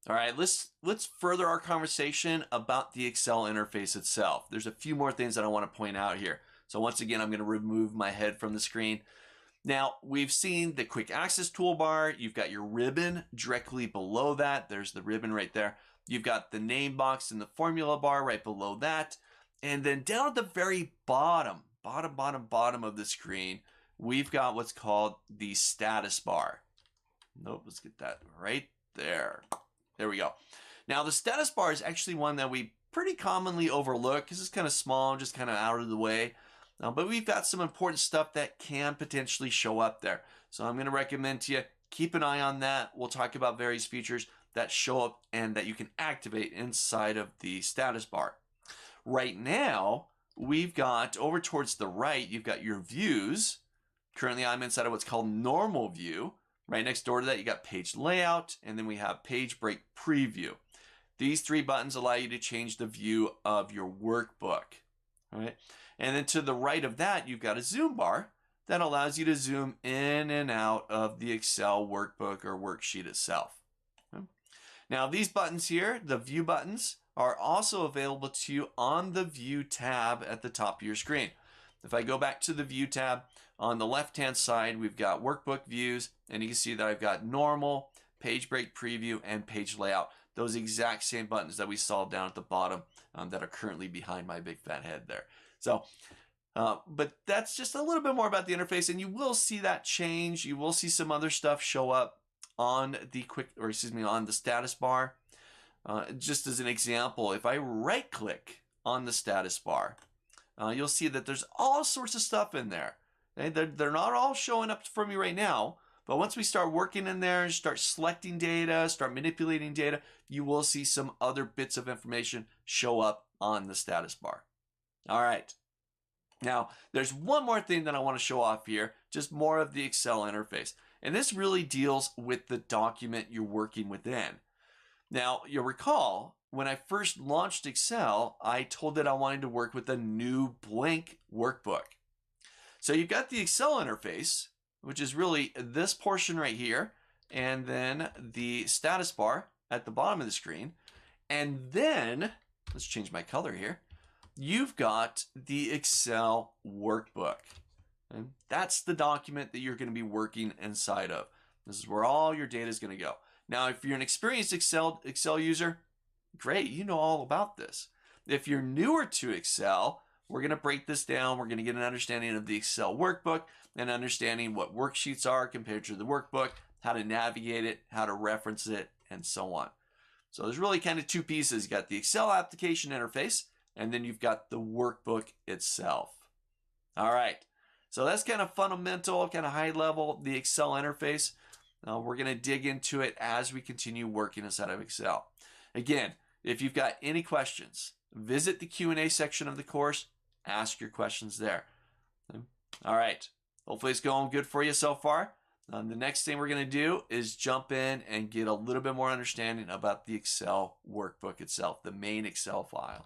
All right, let's further our conversation about the Excel interface itself. There's a few more things that I want to point out here. So once again, I'm going to remove my head from the screen. Now, we've seen the quick access toolbar. You've got your ribbon directly below that. There's the ribbon right there. You've got the name box and the formula bar right below that. And then down at the very bottom of the screen, we've got what's called the status bar. Nope, let's get that right there. There we go. Now, the status bar is actually one that we pretty commonly overlook because it's kind of small, just kind of out of the way. But we've got some important stuff that can potentially show up there. So I'm going to recommend to you, keep an eye on that. We'll talk about various features that show up and that you can activate inside of the status bar. Right now, we've got over towards the right, you've got your views. Currently, I'm inside of what's called normal view. Right next door to that, you got page layout, and then we have page break preview. These three buttons allow you to change the view of your workbook. All right. And then to the right of that, you've got a zoom bar that allows you to zoom in and out of the Excel workbook or worksheet itself. Okay. Now, these buttons here, the view buttons, are also available to you on the view tab at the top of your screen. If I go back to the view tab, on the left-hand side, we've got workbook views, and you can see that I've got normal, page break preview, and page layout. Those exact same buttons that we saw down at the bottom that are currently behind my big fat head there. So, but that's just a little bit more about the interface, and you will see that change. You will see some other stuff show up on the on the status bar. Just as an example, if I right-click on the status bar, you'll see that there's all sorts of stuff in there. Okay? They're not all showing up for me right now, but once we start working in there and start selecting data, start manipulating data, you will see some other bits of information show up on the status bar. All right. Now, there's one more thing that I want to show off here, just more of the Excel interface. And this really deals with the document you're working within. Now, you'll recall, when I first launched Excel, I told it I wanted to work with a new blank workbook. So you've got the Excel interface, which is really this portion right here, and then the status bar at the bottom of the screen. And then, let's change my color here, you've got the Excel workbook. And that's the document that you're going to be working inside of. This is where all your data is going to go. Now, if you're an experienced Excel user, great, you know all about this. If you're newer to Excel, we're going to break this down. We're going to get an understanding of the Excel workbook and understanding what worksheets are compared to the workbook, how to navigate it, how to reference it, and so on. So there's really kind of two pieces. You've got the Excel application interface, and then you've got the workbook itself. All right. So that's kind of fundamental, kind of high level, the Excel interface. We're going to dig into it as we continue working inside of Excel. Again, if you've got any questions, visit the Q&A section of the course. Ask your questions there. All right. Hopefully it's going good for you so far. The next thing we're going to do is jump in and get a little bit more understanding about the Excel workbook itself, the main Excel file.